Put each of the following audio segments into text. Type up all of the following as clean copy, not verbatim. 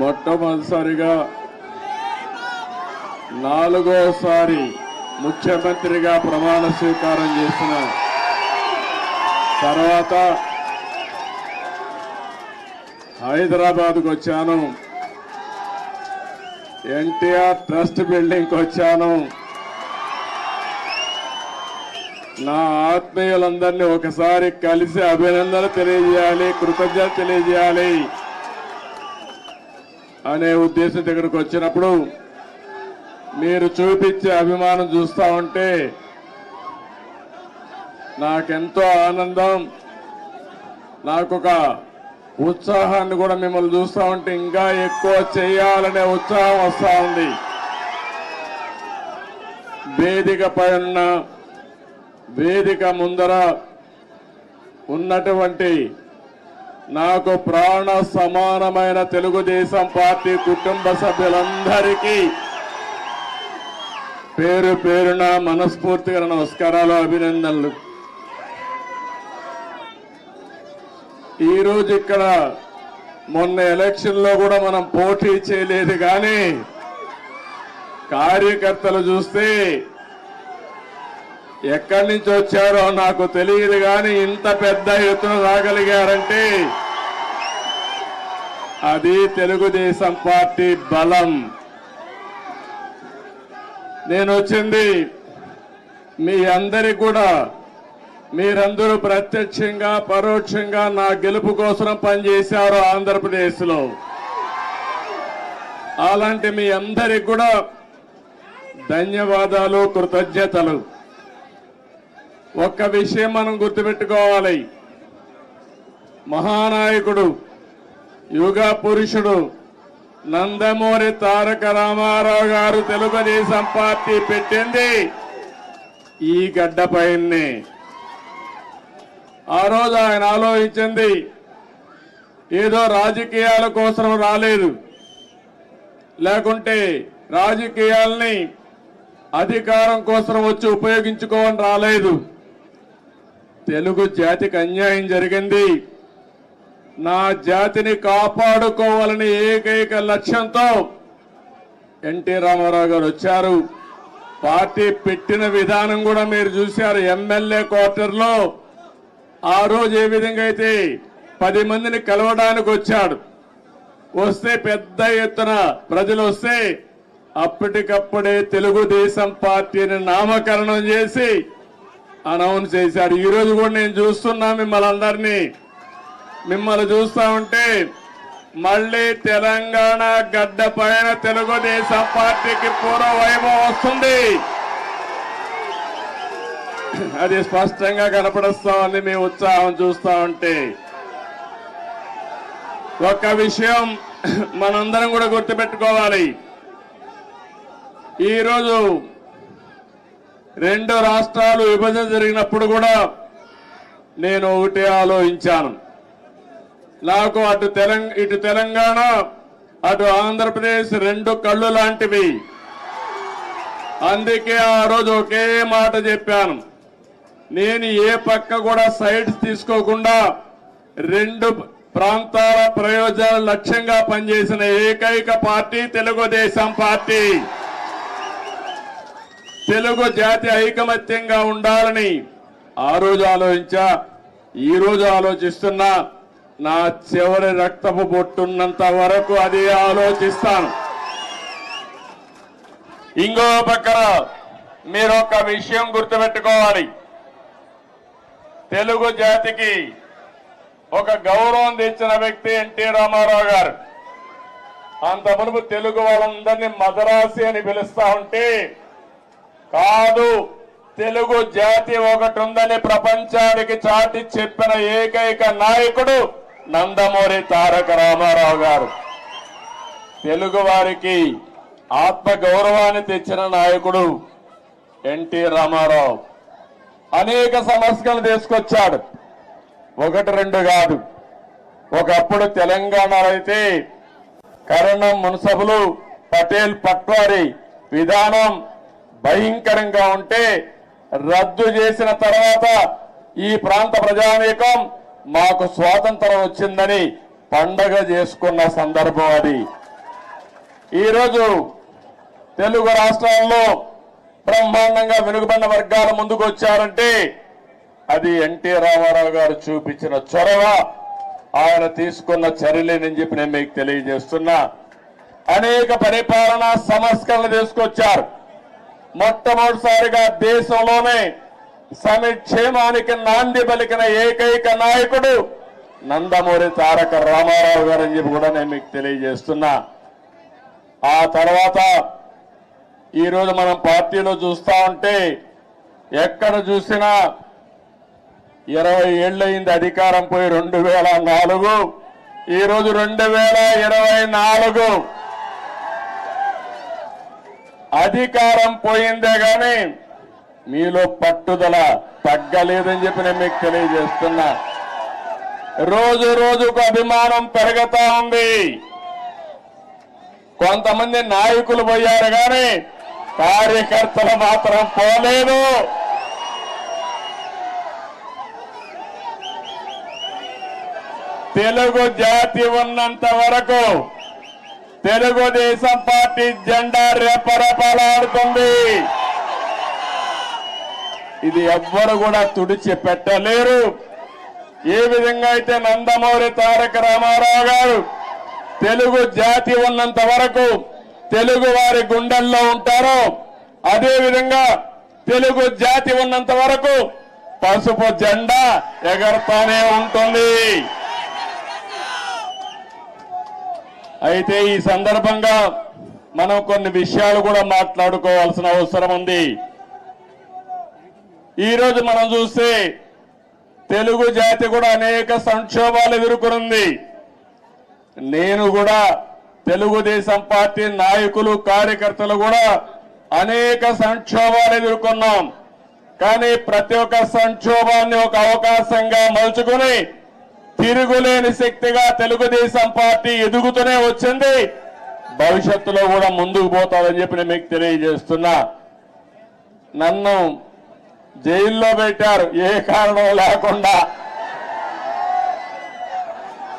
మొట్టమొదటిసారిగా నాలుగోసారి ముఖ్యమంత్రిగా ప్రమాణ స్వీకారం చేసిన తర్వాత హైదరాబాద్కు వచ్చాను. ఎన్టీఆర్ ట్రస్ట్ బిల్డింగ్కి వచ్చాను. నా ఆత్మీయులందరినీ ఒకసారి కలిసి అభినందనలు తెలియజేయాలి, కృతజ్ఞత తెలియజేయాలి అనే ఉద్దేశం దగ్గరకు వచ్చినప్పుడు మీరు చూపించే అభిమానం చూస్తా ఉంటే నాకెంతో ఆనందం, నాకొక ఉత్సాహాన్ని కూడా మిమ్మల్ని చూస్తా ఉంటే ఇంకా ఎక్కువ చేయాలనే ఉత్సాహం వస్తా ఉంది. వేదికపై ఉన్న వేదిక ముందర ఉన్నటువంటి నాకు ప్రాణ సమానమైన తెలుగుదేశం పార్టీ కుటుంబ సభ్యులందరికీ పేరు పేరున మనస్ఫూర్తిగా నమస్కారాలు, అభినందనలు. ఈరోజు ఇక్కడ మొన్న ఎలక్షన్ లో కూడా మనం పోటీ చేయలేదు, కానీ కార్యకర్తలు చూస్తే ఎక్కడి నుంచి వచ్చారో నాకు తెలియదు, కానీ ఇంత పెద్ద ఎత్తున రాగలిగారంటే అది తెలుగుదేశం పార్టీ బలం. నేను వచ్చింది మీ అందరికి కూడా, మీరందరూ ప్రత్యక్షంగా పరోక్షంగా నా గెలుపు కోసం పనిచేశారు ఆంధ్రప్రదేశ్లో. అలాంటి మీ అందరికి కూడా ధన్యవాదాలు, కృతజ్ఞతలు. ఒక్క విషయం మనం గుర్తుపెట్టుకోవాలి, మహానాయకుడు యుగ పురుషుడు నందమూరి తారక రామారావు గారు తెలుగుదేశం పార్టీ పెట్టింది ఈ గడ్డపైనే. ఆ రోజు ఆయన ఆలోచించింది ఏదో రాజకీయాల కోసం రాలేదు, లేకుంటే రాజకీయాల్ని అధికారం కోసం వచ్చి ఉపయోగించుకోవని రాలేదు. తెలుగు జాతికి అన్యాయం జరిగింది, నా జాతిని కాపాడుకోవాలని ఏకైక లక్ష్యంతో ఎన్టీ రామారావు గారు వచ్చారు. పార్టీ పెట్టిన విధానం కూడా మీరు చూశారు. ఎమ్మెల్యే క్వార్టర్లో ఆ రోజు ఏ విధంగా అయితే 10 మందిని కలవడానికి వచ్చాడు, వస్తే పెద్ద ఎత్తున ప్రజలు వస్తే అప్పటికప్పుడే తెలుగుదేశం పార్టీని నామకరణం చేసి అనౌన్స్ చేశాడు. ఈ రోజు కూడా నేను చూస్తున్నా మిమ్మల్ని చూస్తా ఉంటే మళ్ళీ తెలంగాణ గడ్డ పైన తెలుగుదేశం పార్టీకి పూర్వ వైభవం వస్తుంది. అది స్పష్టంగా కనపడుస్తా ఉంది మీ ఉత్సాహం చూస్తా ఉంటే. ఒక్క విషయం మనందరం కూడా గుర్తుపెట్టుకోవాలి, ఈరోజు 2 రాష్ట్రాలు విభజన జరిగినప్పుడు కూడా నేను ఒకటే ఆలోచించాను, నాకు ఇటు తెలంగాణ అటు ఆంధ్రప్రదేశ్ 2 కళ్ళు లాంటివి. అందుకే ఆ రోజు ఒకే మాట చెప్పాను, నేను ఏ పక్క కూడా సైడ్స్ తీసుకోకుండా 2 ప్రాంతాల ప్రయోజనాల లక్ష్యంగా పనిచేసిన ఏకైక పార్టీ తెలుగుదేశం పార్టీ. తెలుగు జాతి ఐకమత్యంగా ఉండాలని ఆ రోజు ఆలోచించా, ఈ రోజు ఆలోచిస్తున్నా. నా చివరి రక్తపు బొట్టున్నంత వరకు అదే ఆలోచిస్తాను. ఇంకో పక్కన మీరు ఒక విషయం గుర్తుపెట్టుకోవాలి, తెలుగు జాతికి ఒక గౌరవం తెచ్చిన వ్యక్తి ఎన్టీ రామారావు గారు. అంత మునుపు తెలుగు వాళ్ళందరినీ మదరాసి అని పిలుస్తా ఉంటే, కాదు తెలుగు జాతి ఒకటి ఉందని ప్రపంచానికి చాటి చెప్పిన ఏకైక నాయకుడు నందమూరి తారక రామారావు గారు. తెలుగు వారికి ఆత్మ గౌరవాన్ని తెచ్చిన నాయకుడు ఎన్టీ రామారావు. అనేక సమస్యలు తీసుకొచ్చాడు, 1-2 కాదు. ఒకప్పుడు తెలంగాణలో అయితే కరణం మున్సబులు పటేల్ పట్వారీ విధానం భయంకరంగా ఉంటే రద్దు చేసిన తర్వాత ఈ ప్రాంత ప్రజానీకం మాకు స్వాతంత్రం వచ్చిందని పండగ చేసుకున్న సందర్భం అది. ఈరోజు తెలుగు రాష్ట్రాల్లో బ్రహ్మాండంగా వెనుకబడిన వర్గాల ముందుకు వచ్చారంటే అది ఎన్టీ రామారావు గారు చూపించిన చొరవ, ఆయన తీసుకున్న చర్యలేనని చెప్పి నేను మీకు తెలియజేస్తున్నా. అనేక పరిపాలనా సంస్కరణలు తీసుకొచ్చారు. మొట్టమొదటిసారిగా దేశంలోనే సంక్షేమానికి నాంది పలికిన ఏకైక నాయకుడు నందమూరి తారక రామారావు గారు అని చెప్పి కూడా నేను మీకు తెలియజేస్తున్నా. ఆ తర్వాత ఈరోజు మనం పార్టీలో చూస్తా ఉంటే ఎక్కడ చూసినా 20 ఏళ్ళయింది అధికారం పోయి 2004, ఈరోజు 2024 అధికారం పోయిందే గాని మీలో పట్టుదల తగ్గలేదని చెప్పి నేను మీకు తెలియజేస్తున్నా. రోజు రోజుకు అభిమానం పెరుగుతా ఉంది. కొంతమంది నాయకులు పోయారు కానీ కార్యకర్తలు మాత్రం పోలేదు. తెలుగు జాతి ఉన్నంత వరకు తెలుగుదేశం పార్టీ జెండా రెపరెపలాడుతుంది. ఇది ఎవ్వరు కూడా తుడిచి పెట్టలేరు. ఏ విధంగా అయితే నందమూరి తారక రామారావు గారు తెలుగు జాతి ఉన్నంత వరకు తెలుగు వారి గుండెల్లో ఉంటారో, అదే విధంగా తెలుగు జాతి ఉన్నంత వరకు పసుపు జెండా ఎగరతానే ఉంటుంది. అయితే ఈ సందర్భంగా మనం కొన్ని విషయాలు కూడా మాట్లాడుకోవాల్సిన అవసరం ఉంది. ఈరోజు మనం చూస్తే తెలుగు జాతి కూడా అనేక సంక్షోభాలు ఎదుర్కొంది. నేను కూడా తెలుగుదేశం పార్టీ నాయకులు కార్యకర్తలు కూడా అనేక సంక్షోభాలు ఎదుర్కొన్నాం. కానీ ప్రతి ఒక్క సంక్షోభాన్ని ఒక అవకాశంగా మలుచుకుని తిరుగులేని శక్తిగా తెలుగుదేశం పార్టీ ఎదుగుతూనే వచ్చింది. భవిష్యత్తులో కూడా ముందుకు పోతాదని చెప్పి నేను మీకు తెలియజేస్తున్నా. నన్ను జైల్లో పెట్టారు ఏ కారణం లేకుండా.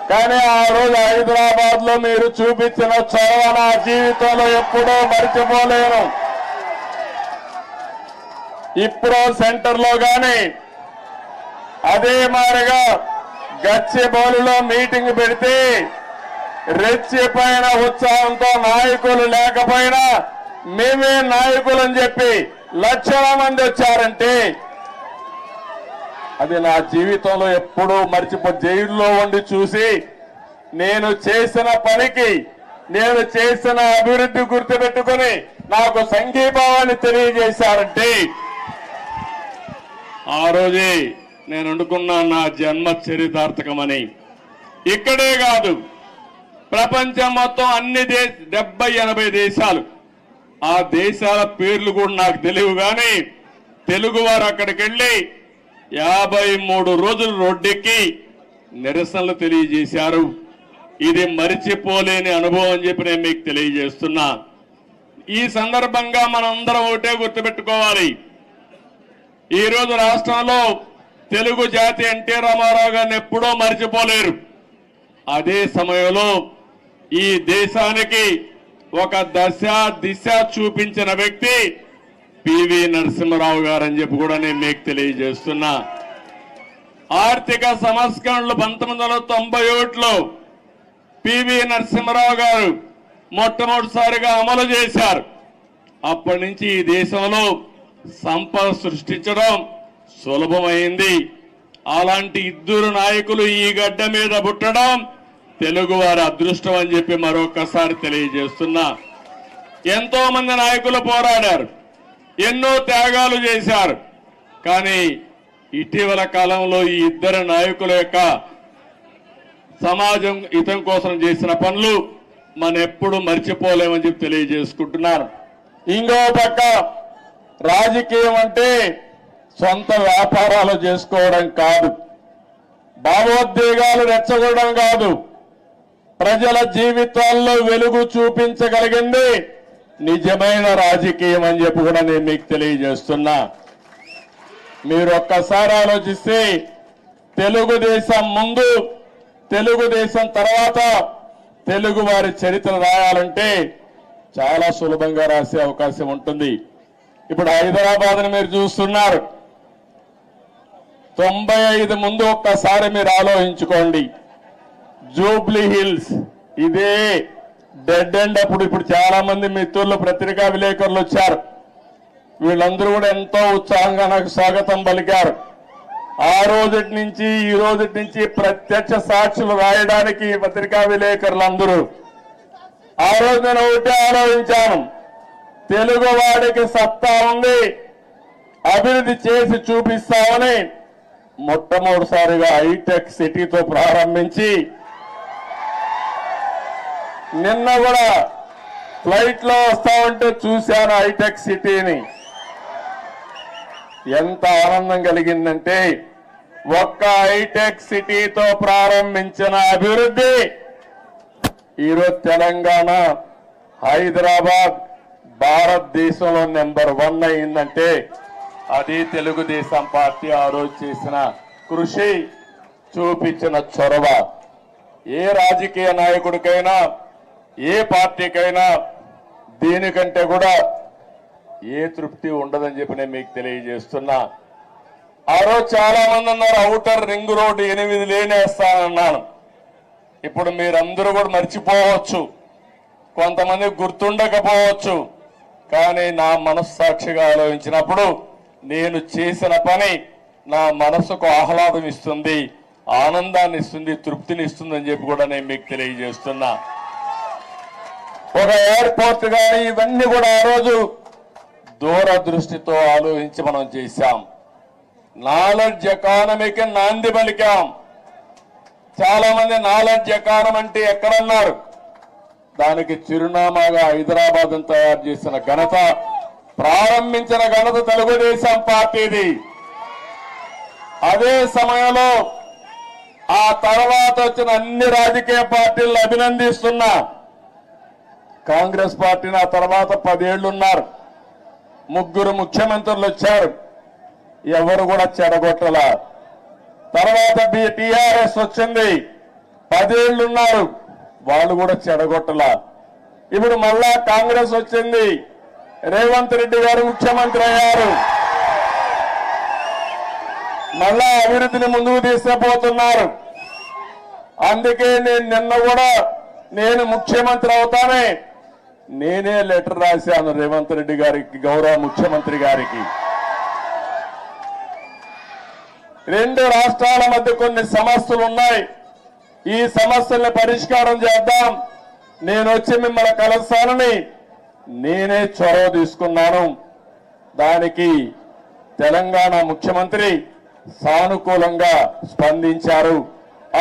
కానీ ఆ రోజు హైదరాబాద్ లో మీరు చూపించిన చొరవ నా జీవితంలో ఎప్పుడూ మర్చిపోలేను. ఇప్పుడు సెంటర్ లో గాని అదే మాదిరిగా గచ్చిబౌలిలో మీటింగ్ పెడితే రెచ్చిపోయిన ఉత్సాహంతో నాయకులు లేకపోయినా మేమే నాయకులని చెప్పి లక్షల మంది వచ్చారంటే అది నా జీవితంలో ఎప్పుడూ జైల్లో ఉండి చూసి నేను చేసిన పనికి, నేను చేసిన అభివృద్ధి గుర్తుపెట్టుకుని నాకు సంఘీభావాన్ని తెలియజేశారంటే ఆ రోజే నేను అనుకున్నా నా జన్మ చరితార్థకమని. ఇక్కడే కాదు, ప్రపంచం మొత్తం అన్ని 70-80 దేశాలు, ఆ దేశాల పేర్లు కూడా నాకు తెలియవు. కానీ తెలుగువారు అక్కడికి వెళ్లి 53 రోజులు రోడ్డెక్కి నిరసనలు తెలియజేశారు. ఇది మరిచిపోలేని అనుభవం అని చెప్పి నేను మీకు తెలియజేస్తున్నా. ఈ సందర్భంగా మనందరం ఒకటే గుర్తుపెట్టుకోవాలి. ఈరోజు రాష్ట్రంలో తెలుగు జాతి ఎన్టీ రామారావు గారిని ఎప్పుడూ మరిచిపోలేరు. అదే సమయంలో ఈ దేశానికి ఒక దిశ చూపించిన వ్యక్తి పివి నరసింహారావు గారు అని చెప్పి కూడా నేను మీకు తెలియజేస్తున్నా. ఆర్థిక సంస్కరణలు 1991లో పివి నరసింహారావు గారు మొట్టమొదటిసారిగా అమలు చేశారు. అప్పటి నుంచి ఈ దేశంలో సంపద సృష్టించడం సులభమైంది. అలాంటి ఇద్దరు నాయకులు ఈ గడ్డ మీద పుట్టడం తెలుగు వారి అదృష్టం అని చెప్పి మరొకసారి తెలియజేస్తున్నా. ఎంతో మంది నాయకులు పోరాడారు, ఎన్నో త్యాగాలు చేశారు. కానీ ఇటీవల కాలంలో ఈ ఇద్దరు నాయకుల యొక్క సమాజం హితం కోసం చేసిన పనులు మనం ఎప్పుడు మర్చిపోలేమని చెప్పి తెలియజేసుకుంటున్నారు. ఇంకో పక్క రాజకీయం అంటే సొంత వ్యాపారాలు చేసుకోవడం కాదు, భావోద్వేగాలు రెచ్చగొట్టడం కాదు, ప్రజల జీవితాల్లో వెలుగు చూపించగలిగింది నిజమైన రాజకీయం అని చెప్పి కూడా నేను మీకు తెలియజేస్తున్నా. మీరు ఒక్కసారి ఆలోచిస్తే తెలుగుదేశం ముందు, తెలుగుదేశం తర్వాత తెలుగు వారి చరిత్ర రాయాలంటే చాలా సులభంగా రాసే అవకాశం ఉంటుంది. ఇప్పుడు హైదరాబాద్ని మీరు చూస్తున్నారు. 95 ముందు ఒక్కసారి మీరు ఆలోచించుకోండి. జూబ్లీ హిల్స్ ఇదే డెడ్ ఎండ్. ఇప్పుడు చాలా మంది మిత్రులు పత్రికా విలేకరులు వచ్చారు. వీళ్ళందరూ కూడా ఎంతో ఉత్సాహంగా నాకు స్వాగతం పలికారు. ఆ రోజుటి నుంచి ఈ రోజుటి నుంచి ప్రత్యక్ష సాక్షులు రాయడానికి పత్రికా విలేకరులందరూ ఆ రోజు నేను ఒకటే ఆలోచించాను, తెలుగు వాడికి సత్తా ఉంది, అభివృద్ధి చేసి చూపిస్తామని మొట్టమొదటిసారిగా హైటెక్ సిటీతో ప్రారంభించి నిన్న కూడా ఫ్లైట్ లో వస్తా ఉంటే చూశాను హైటెక్ సిటీని. ఎంత ఆనందం కలిగిందంటే ఒక్క హైటెక్ సిటీతో ప్రారంభించిన అభివృద్ధి ఈరోజు తెలంగాణ, హైదరాబాద్ భారతదేశంలో నెంబర్ 1 అయిందంటే అది తెలుగుదేశం పార్టీ ఆ రోజు చేసిన కృషి, చూపించిన చొరవ. ఏ రాజకీయ నాయకుడికైనా ఏ పార్టీకైనా దీనికంటే కూడా ఏ తృప్తి ఉండదని చెప్పి నేను మీకు తెలియజేస్తున్నా. ఆ రోజు చాలా మంది అన్నారు ఔటర్ రింగ్ రోడ్డు 8 లేనేస్తానన్నాను. ఇప్పుడు మీరందరూ కూడా మర్చిపోవచ్చు, కొంతమంది గుర్తుండకపోవచ్చు, కానీ నా మనస్సాక్షిగా ఆలోచించినప్పుడు నేను చేసిన పని నా మనసుకు ఆహ్లాదం ఇస్తుంది, ఆనందాన్ని ఇస్తుంది, తృప్తిని ఇస్తుంది అని చెప్పి కూడా నేను మీకు తెలియజేస్తున్నా. ఒక ఎయిర్పోర్ట్ కానీ ఇవన్నీ కూడా ఆ రోజు దూరదృష్టితో ఆలోచించి మనం చేశాం. నాలెడ్జ్ ఎకానమీకి నాంది పలికాం. చాలా మంది నాలెడ్జ్ ఎకానమీ అంటే ఎక్కడన్నారు, దానికి చిరునామాగా హైదరాబాద్ తయారు చేసిన ఘనత, ప్రారంభించిన ఘనత తెలుగుదేశం పార్టీది. అదే సమయంలో ఆ తర్వాత వచ్చిన అన్ని రాజకీయ పార్టీలను అభినందిస్తున్నా. కాంగ్రెస్ పార్టీని ఆ తర్వాత 10 ఏళ్లు ఉన్నారు, 3 ముఖ్యమంత్రులు వచ్చారు, ఎవరు కూడా చెడగొట్టల. తర్వాత టీఆర్ఎస్ వచ్చింది, 10 ఏళ్లు ఉన్నారు, వాళ్ళు కూడా చెడగొట్టల. ఇప్పుడు మళ్ళా కాంగ్రెస్ వచ్చింది, రేవంత్ రెడ్డి గారు ముఖ్యమంత్రి అయ్యారు, మళ్ళా అభివృద్ధిని ముందుకు తీసుకుపోతున్నారు. అందుకే నేను నిన్న కూడా నేను ముఖ్యమంత్రి అవుతానే నేనే లెటర్ రాశాను రేవంత్ రెడ్డి గారికి, గౌరవ ముఖ్యమంత్రి గారికి. 2 రాష్ట్రాల మధ్య కొన్ని సమస్యలు ఉన్నాయి, ఈ సమస్యల్ని పరిష్కారం చేద్దాం, నేను వచ్చి మిమ్మల్ని కలుస్తానని నేనే చొరవ తీసుకున్నాను. దానికి తెలంగాణ ముఖ్యమంత్రి సానుకూలంగా స్పందించారు.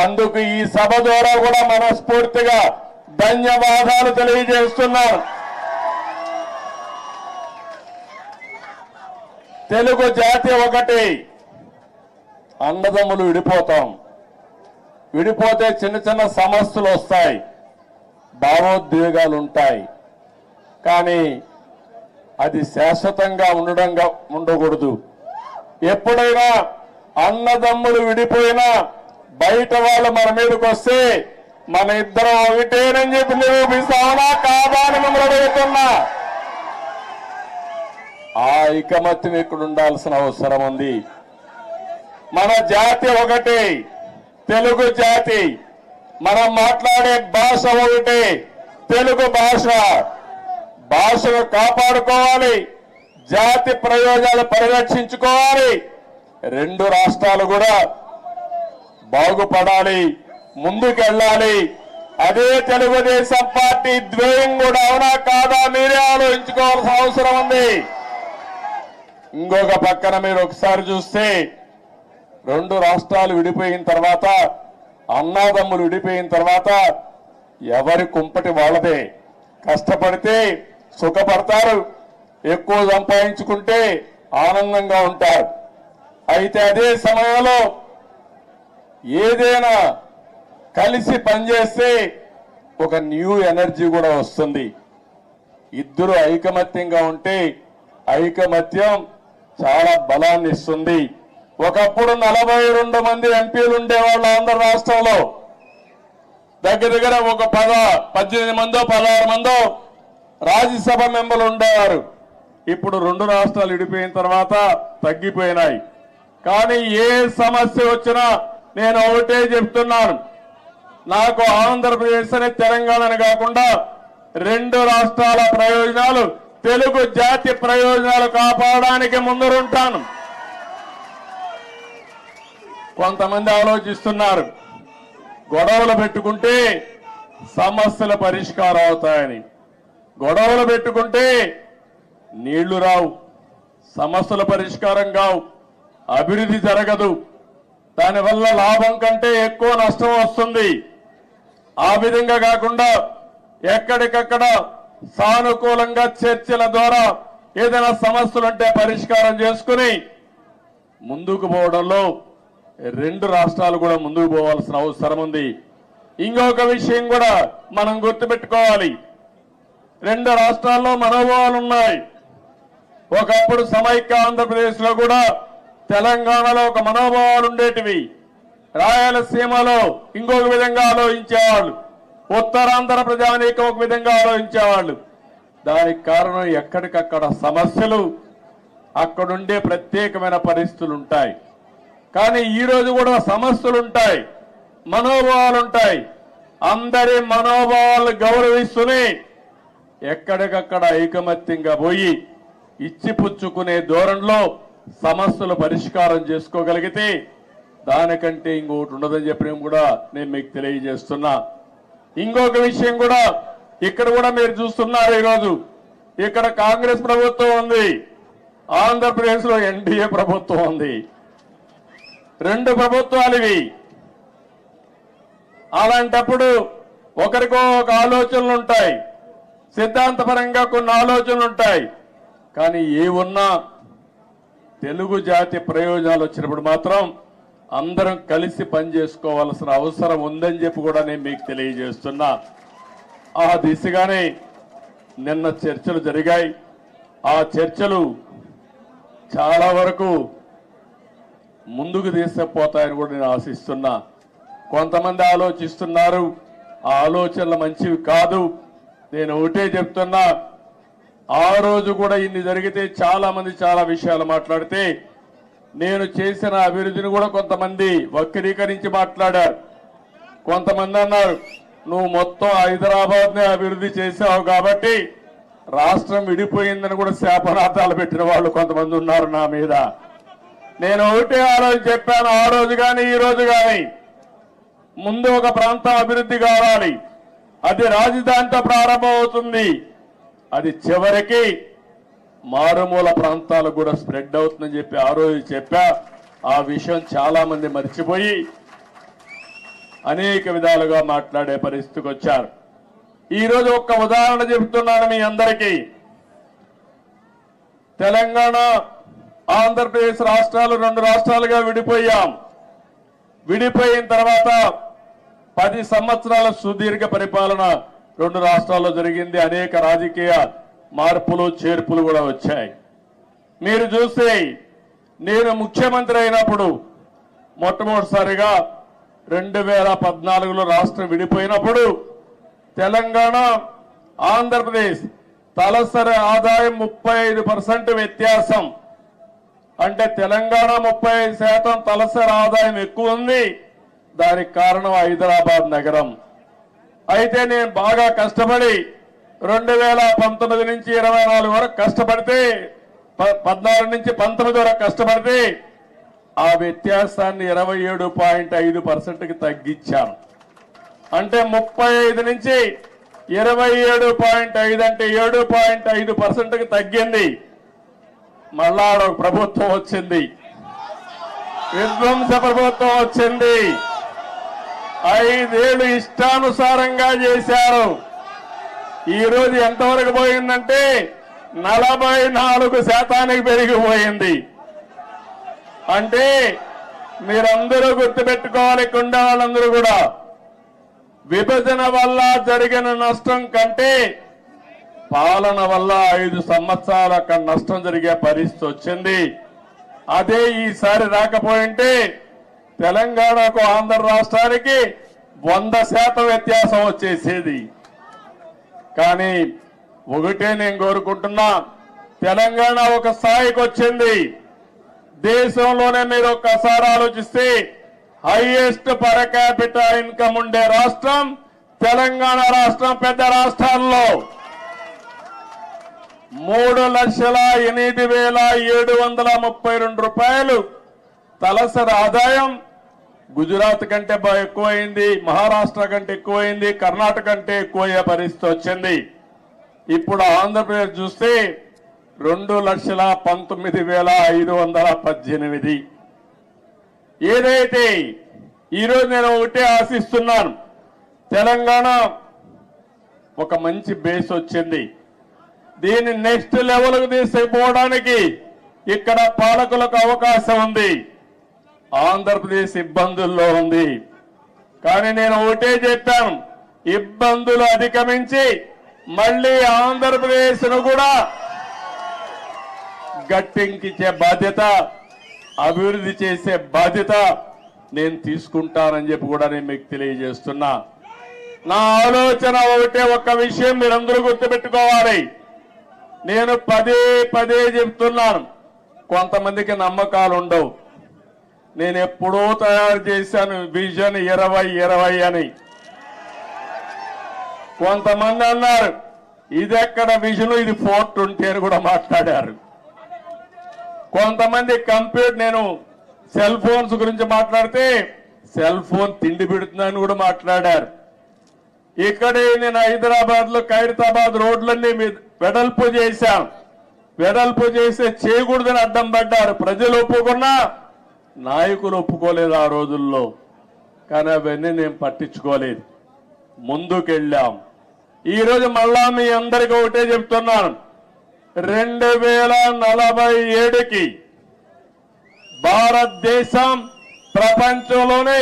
అందుకు ఈ సభ ద్వారా కూడా మనస్ఫూర్తిగా ధన్యవాదాలు తెలియజేస్తున్నాను. తెలుగు జాతి ఒకటి, అన్నదమ్ములు విడిపోతాం, విడిపోతే చిన్న చిన్న సమస్యలు వస్తాయి, భావోద్వేగాలు ఉంటాయి, కానీ అది శాశ్వతంగా ఉండకూడదు. ఎప్పుడైనా అన్నదమ్ములు విడిపోయినా బయట వాళ్ళు మన మీదకి వస్తే మన ఇద్దరం ఒకటేనని చెప్పి నిరూపిస్తామనా కాదా అని మిమ్మల్ని అడుగుతున్నా. ఆ ఐకమత్యం ఇక్కడ ఉండాల్సిన అవసరం ఉంది. మన జాతి ఒకటి, తెలుగు జాతి, మనం మాట్లాడే భాష ఒకటి, తెలుగు భాష. భాషను కాపాడుకోవాలి, జాతి ప్రయోజనాలు పరిరక్షించుకోవాలి, 2 రాష్ట్రాలు కూడా బాగుపడాలి, ముందుకెళ్ళాలి. అదే తెలుగుదేశం పార్టీ ధ్యేయం కూడా అవునా కాదా మీరే ఆలోచించుకోవాల్సిన అవసరం ఉంది. ఇంకొక పక్కన మీరు ఒకసారి చూస్తే 2 రాష్ట్రాలు విడిపోయిన తర్వాత, అన్నాదమ్ములు విడిపోయిన తర్వాత ఎవరి కుంపటి వాళ్ళదే. కష్టపడితే సుఖపడతారు, ఎక్కువ సంపాదించుకుంటే ఆనందంగా ఉంటారు. అయితే అదే సమయంలో ఏదైనా కలిసి పనిచేస్తే ఒక న్యూ ఎనర్జీ కూడా వస్తుంది. ఇద్దరు ఐకమత్యంగా ఉంటే ఐకమత్యం చాలా బలాన్ని ఇస్తుంది. ఒకప్పుడు 42 మంది ఎంపీలు ఉండేవాళ్ళు ఆంధ్ర రాష్ట్రంలో, దగ్గర దగ్గర ఒక 18 మందో 16 మందో రాజ్యసభ మెంబర్లు ఉండేవారు. ఇప్పుడు 2 రాష్ట్రాలు విడిపోయిన తర్వాత తగ్గిపోయినాయి. కానీ ఏ సమస్య వచ్చినా నేను ఒకటే చెప్తున్నాను, నాకు ఆంధ్రప్రదేశ్ అని తెలంగాణని కాకుండా 2 రాష్ట్రాల ప్రయోజనాలు, తెలుగు జాతి ప్రయోజనాలు కాపాడడానికి ముందరుంటాను. కొంతమంది ఆలోచిస్తున్నారు గొడవలు పెట్టుకుంటే సమస్యల పరిష్కారం అవుతాయని. గొడవలు పెట్టుకుంటే నీళ్లు రావు, సమస్యల పరిష్కారం కావు, అభివృద్ధి జరగదు, దానివల్ల లాభం కంటే ఎక్కువ నష్టం వస్తుంది. ఆ విధంగా కాకుండా ఎక్కడికక్కడ సానుకూలంగా చర్చల ద్వారా ఏదైనా సమస్యలుంటే పరిష్కారం చేసుకుని ముందుకు పోవడంలో 2 రాష్ట్రాలు కూడా ముందుకు పోవాల్సిన అవసరం ఉంది. ఇంకొక విషయం కూడా మనం గుర్తుపెట్టుకోవాలి, 2 రాష్ట్రాల్లో మనోభావాలు ఉన్నాయి. ఒకప్పుడు సమైక్య ఆంధ్రప్రదేశ్ లో కూడా తెలంగాణలో ఒక మనోభావాలు ఉండేటివి, రాయలసీమలో ఇంకొక విధంగా ఆలోచించేవాళ్ళు, ఉత్తరాంధ్ర ప్రజానీకం ఒక విధంగా ఆలోచించేవాళ్ళు. దానికి కారణం ఎక్కడికక్కడ సమస్యలు, అక్కడుండే ప్రత్యేకమైన పరిస్థితులు ఉంటాయి. కానీ ఈ రోజు కూడా సమస్యలు ఉంటాయి, మనోభావాలు ఉంటాయి. అందరి మనోభావాలు గౌరవిస్తూనే ఎక్కడికక్కడ ఐకమత్యంగా పోయి ఇచ్చిపుచ్చుకునే ధోరణిలో సమస్యలు పరిష్కారం చేసుకోగలిగితే దానికంటే ఇంకొకటి ఉండదని చెప్పడం కూడా నేను మీకు తెలియజేస్తున్నా. ఇంకొక విషయం కూడా ఇక్కడ కూడా మీరు చూస్తున్నారు, ఈరోజు ఇక్కడ కాంగ్రెస్ ప్రభుత్వం ఉంది, ఆంధ్రప్రదేశ్ లో ఎన్డీఏ ప్రభుత్వం ఉంది. 2 ప్రభుత్వాలు ఇవి. అలాంటప్పుడు ఒకరికో ఒక ఆలోచనలు ఉంటాయి, సిద్ధాంతపరంగా కొన్ని ఆలోచనలు ఉంటాయి. కానీ ఏ ఉన్నా తెలుగు జాతి ప్రయోజనాలు వచ్చినప్పుడు మాత్రం అందరం కలిసి పనిచేసుకోవాల్సిన అవసరం ఉందని చెప్పి కూడా నేను మీకు తెలియజేస్తున్నా. ఆ దిశగానే నిన్న చర్చలు జరిగాయి. ఆ చర్చలు చాలా వరకు ముందుకు తీసుకుపోతాయని కూడా నేను ఆశిస్తున్నా. కొంతమంది ఆలోచిస్తున్నారు, ఆ ఆలోచనలు మంచివి కాదు. నేను ఒకటే చెప్తున్నా, ఆ రోజు కూడా ఇన్ని జరిగితే చాలా మంది చాలా విషయాలు మాట్లాడితే నేను చేసిన అభివృద్ధిని కూడా కొంతమంది వక్రీకరించి మాట్లాడారు. కొంతమంది అన్నారు, నువ్వు మొత్తం హైదరాబాద్ నే అభివృద్ధి చేశావు కాబట్టి రాష్ట్రం విడిపోయిందని కూడా శాపనార్థాలు పెట్టిన వాళ్ళు కొంతమంది ఉన్నారు నా మీద. నేను ఒకటే ఆ రోజు చెప్పాను, ఆ రోజు కానీ ఈ రోజు కానీ, ముందు ఒక ప్రాంతం అభివృద్ధి కావాలి, అది రాజధానితో ప్రారంభమవుతుంది, అది చివరికి మారుమూల ప్రాంతాలకు కూడా స్ప్రెడ్ అవుతుందని చెప్పి ఆ రోజు చెప్పా. ఆ విషయం చాలా మంది మర్చిపోయి అనేక విధాలుగా మాట్లాడే పరిస్థితికి వచ్చారు. ఈ రోజు ఒక్క ఉదాహరణ చెబుతున్నాను మీ అందరికీ. తెలంగాణ ఆంధ్రప్రదేశ్ రాష్ట్రాలు 2 రాష్ట్రాలుగా విడిపోయాం. విడిపోయిన తర్వాత 10 సంవత్సరాల సుదీర్ఘ పరిపాలన 2 రాష్ట్రాల్లో జరిగింది. అనేక రాజకీయ మార్పులు చేర్పులు కూడా వచ్చాయి. మీరు చూస్తే నేను ముఖ్యమంత్రి అయినప్పుడు మొట్టమొదటిసారిగా 2014లో రాష్ట్రం విడిపోయినప్పుడు తెలంగాణ ఆంధ్రప్రదేశ్ తలసరి ఆదాయం 35% వ్యత్యాసం. అంటే తెలంగాణ 35% తలసరి ఆదాయం ఎక్కువ ఉంది. దానికి కారణం హైదరాబాద్ నగరం. అయితే నేను బాగా కష్టపడి 2019 నుంచి 24 వరకు కష్టపడితే, 14 నుంచి 19 వరకు కష్టపడితే ఆ వ్యత్యాసాన్ని 27.5%కి తగ్గించాను. అంటే 35 నుంచి 27.5 అంటే 7.5%కి తగ్గింది. మళ్ళా ఒక ప్రభుత్వం వచ్చింది, విధ్వంస ప్రభుత్వం వచ్చింది. 5 ఏళ్లు ఇష్టానుసారంగా చేశారు. ఈ రోజు ఎంతవరకు పోయిందంటే 44% పెరిగిపోయింది. అంటే మీరందరూ గుర్తుపెట్టుకోవాలి, కొండ వాళ్ళందరూ కూడా, విభజన వల్ల జరిగిన నష్టం కంటే పాలన వల్ల 5 సంవత్సరాలు అక్కడ నష్టం జరిగే పరిస్థితి వచ్చింది. అదే ఈసారి రాకపోయింటే తెలంగాణకు ఆంధ్ర రాష్ట్రానికి 100% వ్యత్యాసం వచ్చేసేది. కానీ ఒకటే నేను కోరుకుంటున్నా, తెలంగాణ ఒక స్థాయికి వచ్చింది. దేశంలోనే మీరు ఒక్కసారి ఆలోచిస్తే హైయెస్ట్ పర్ క్యాపిటల్ ఇన్కమ్ ఉండే రాష్ట్రం తెలంగాణ రాష్ట్రం. పెద్ద రాష్ట్రాల్లో 3,08,732 రూపాయలు తలసరి ఆదాయం గుజరాత్ కంటే ఎక్కువైంది, మహారాష్ట్ర కంటే ఎక్కువైంది, కర్ణాటక కంటే ఎక్కువయ్యే పరిస్థితి వచ్చింది. ఇప్పుడు ఆంధ్రప్రదేశ్ చూస్తే 2,19,518. ఏదైతే ఈరోజు నేను ఒకటే ఆశిస్తున్నాను, తెలంగాణ ఒక మంచి బేస్ వచ్చింది. దీన్ని నెక్స్ట్ లెవెల్కు తీసుకుపోవడానికి ఇక్కడ పాలకులకు అవకాశం ఉంది. ఆంధ్రప్రదేశ్ ఇబ్బందుల్లో ఉంది. కానీ నేను ఒకటే చెప్పాను, ఇబ్బందులు అధిగమించి మళ్ళీ ఆంధ్రప్రదేశ్ ను కూడా గట్టెక్కించే బాధ్యత, అభివృద్ధి చేసే బాధ్యత నేను తీసుకుంటానని చెప్పి కూడా నేను మీకు తెలియజేస్తున్నా. నా ఆలోచన ఒకటే, ఒక్క విషయం మీరందరూ గుర్తుపెట్టుకోవాలి. నేను పదే పదే చెప్తున్నాను, కొంతమందికి నమ్మకాలు ఉండవు. నేను ఎప్పుడో తయారు చేశాను విజన్ 2020 అని. కొంతమంది అన్నారు ఇది ఎక్కడ విజన్, ఇది 420 అని కూడా మాట్లాడారు. కొంతమంది కంప్యూటర్, నేను సెల్ ఫోన్స్ గురించి మాట్లాడితే సెల్ ఫోన్ తిండి పెడుతుందని కూడా మాట్లాడారు. ఇక్కడే నేను హైదరాబాద్ లో ఖైరతాబాద్ రోడ్లన్నీ వెడల్పు చేశాను. వెడల్పు చేస్తే చేయకూడదని అడ్డం పడ్డారు. ప్రజలు ఒప్పుకున్నా, నాయకులు ఒప్పుకోలేదు ఆ రోజుల్లో. కానీ అవన్నీ నేను పట్టించుకోలేదు, ముందుకెళ్ళాం. ఈరోజు మళ్ళా మీ అందరికీ ఒకటే చెప్తున్నాను, 2047కి భారతదేశం ప్రపంచంలోనే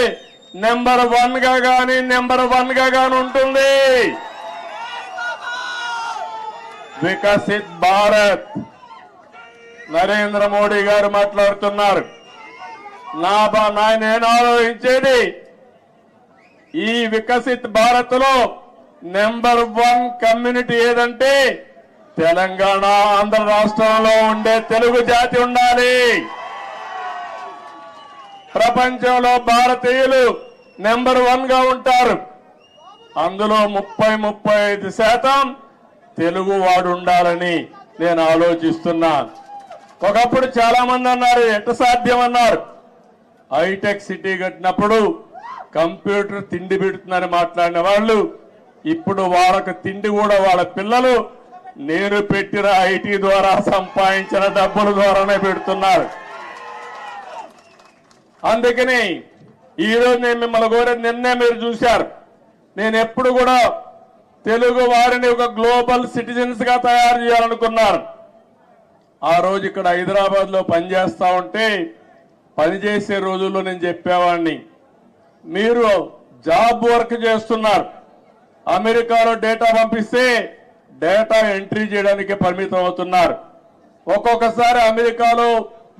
నెంబర్ 1 గా గాని ఉంటుంది. వికసిత్ భారత్. నరేంద్ర మోడీ గారు మాట్లాడుతున్నారు. నేను ఆలోచించేది, ఈ వికసిత్ భారత్ లో నెంబర్ 1 కమ్యూనిటీ ఏదంటే తెలంగాణ, ఆంధ్ర రాష్ట్రంలో ఉండే తెలుగు జాతి ఉండాలి. ప్రపంచంలో భారతీయులు నెంబర్ 1 గా ఉంటారు. అందులో 35% తెలుగు వాడు ఉండాలని నేను ఆలోచిస్తున్నా. ఒకప్పుడు చాలా మంది అన్నారు ఎట్ట సాధ్యం అన్నారు. హైటెక్ సిటీ కట్టినప్పుడు కంప్యూటర్ తిండి పెడుతుందని మాట్లాడిన వాళ్ళు ఇప్పుడు వాళ్ళకి తిండి కూడా వాళ్ళ పిల్లలు నేను పెట్టిన ఐటీ ద్వారా సంపాదించిన డబ్బుల ద్వారానే పెడుతున్నారు. అందుకని ఈరోజు నేను మిమ్మల్ని కోరేది, నిన్నే మీరు చూశారు, నేను ఎప్పుడు కూడా తెలుగు వారిని ఒక గ్లోబల్ సిటిజన్స్ గా తయారు చేయాలనుకున్నాను. ఆ రోజు ఇక్కడ హైదరాబాద్ లో పనిచేస్తా ఉంటే, పనిచేసే రోజుల్లో నేను చెప్పేవాడిని, మీరు జాబ్ వర్క్ చేస్తున్నారు, అమెరికాలో డేటా పంపిస్తే డేటా ఎంట్రీ చేయడానికి పరిమితం అవుతున్నారు. ఒక్కొక్కసారి అమెరికాలో